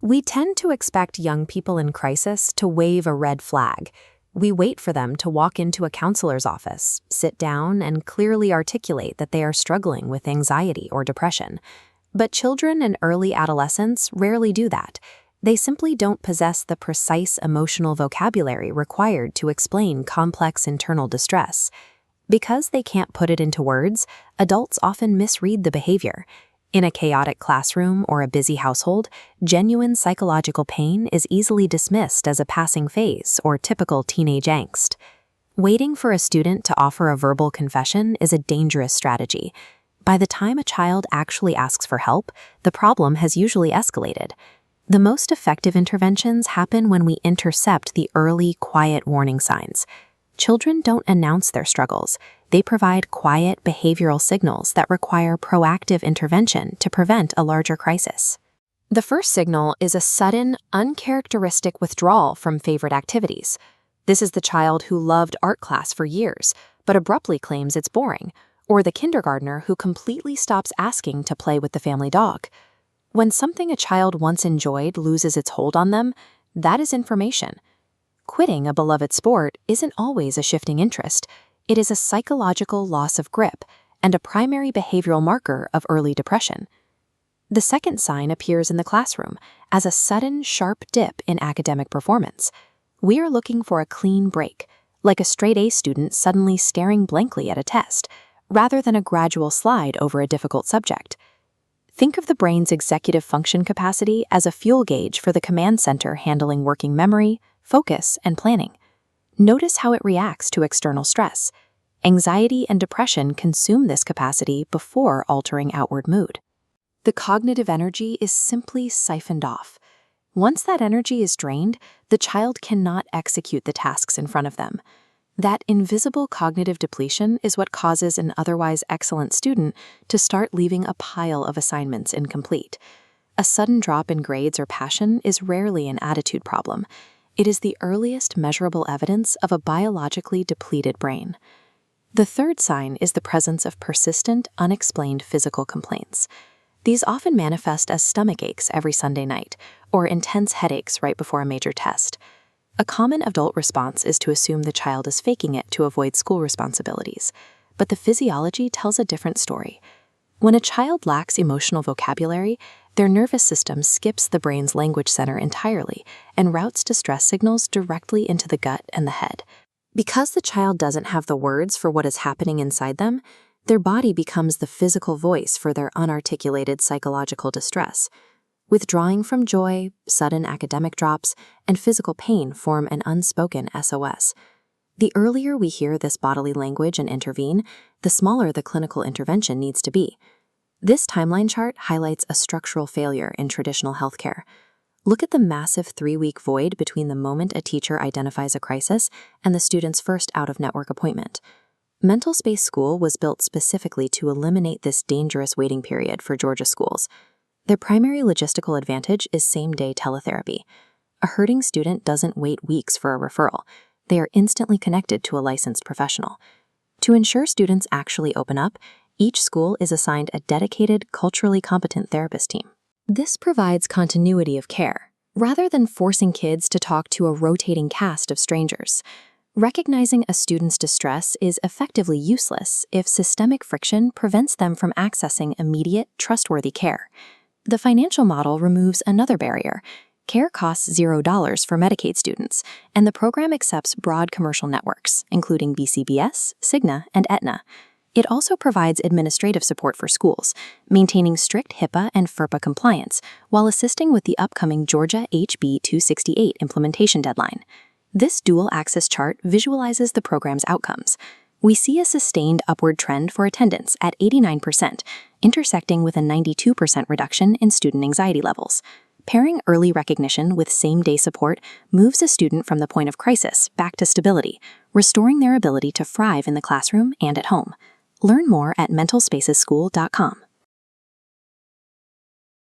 We tend to expect young people in crisis to wave a red flag. We wait for them to walk into a counselor's office, sit down, and clearly articulate that they are struggling with anxiety or depression. But children and early adolescents rarely do that. They simply don't possess the precise emotional vocabulary required to explain complex internal distress. Because they can't put it into words, adults often misread the behavior. In a chaotic classroom or a busy household, genuine psychological pain is easily dismissed as a passing phase or typical teenage angst. Waiting for a student to offer a verbal confession is a dangerous strategy. By the time a child actually asks for help, the problem has usually escalated. The most effective interventions happen when we intercept the early, quiet warning signs. Children don't announce their struggles. They provide quiet behavioral signals that require proactive intervention to prevent a larger crisis. The first signal is a sudden, uncharacteristic withdrawal from favorite activities. This is the child who loved art class for years, but abruptly claims it's boring, or the kindergartner who completely stops asking to play with the family dog. When something a child once enjoyed loses its hold on them, that is information. Quitting a beloved sport isn't always a shifting interest. It is a psychological loss of grip and a primary behavioral marker of early depression. The second sign appears in the classroom as a sudden, sharp dip in academic performance. We are looking for a clean break, like a straight-A student suddenly staring blankly at a test, rather than a gradual slide over a difficult subject. Think of the brain's executive function capacity as a fuel gauge for the command center handling working memory, focus, and planning. Notice how it reacts to external stress. Anxiety and depression consume this capacity before altering outward mood. The cognitive energy is simply siphoned off. Once that energy is drained, the child cannot execute the tasks in front of them. That invisible cognitive depletion is what causes an otherwise excellent student to start leaving a pile of assignments incomplete. A sudden drop in grades or passion is rarely an attitude problem. It is the earliest measurable evidence of a biologically depleted brain. The third sign is the presence of persistent, unexplained physical complaints. These often manifest as stomach aches every Sunday night, or intense headaches right before a major test. A common adult response is to assume the child is faking it to avoid school responsibilities, but the physiology tells a different story. When a child lacks emotional vocabulary, their nervous system skips the brain's language center entirely and routes distress signals directly into the gut and the head. Because the child doesn't have the words for what is happening inside them, their body becomes the physical voice for their unarticulated psychological distress. Withdrawing from joy, sudden academic drops, and physical pain form an unspoken SOS. The earlier we hear this bodily language and intervene, the smaller the clinical intervention needs to be. This timeline chart highlights a structural failure in traditional healthcare. Look at the massive 3-week void between the moment a teacher identifies a crisis and the student's first out-of-network appointment. MentalSpace School was built specifically to eliminate this dangerous waiting period for Georgia schools. Their primary logistical advantage is same-day teletherapy. A hurting student doesn't wait weeks for a referral. They are instantly connected to a licensed professional. To ensure students actually open up, each school is assigned a dedicated, culturally competent therapist team. This provides continuity of care, rather than forcing kids to talk to a rotating cast of strangers. Recognizing a student's distress is effectively useless if systemic friction prevents them from accessing immediate, trustworthy care. The financial model removes another barrier. Care costs $0 for Medicaid students, and the program accepts broad commercial networks, including BCBS, Cigna, and Aetna. It also provides administrative support for schools, maintaining strict HIPAA and FERPA compliance, while assisting with the upcoming Georgia HB 268 implementation deadline. This dual-axis chart visualizes the program's outcomes. We see a sustained upward trend for attendance at 89%, intersecting with a 92% reduction in student anxiety levels. Pairing early recognition with same-day support moves a student from the point of crisis back to stability, restoring their ability to thrive in the classroom and at home. Learn more at mentalspacesschool.com.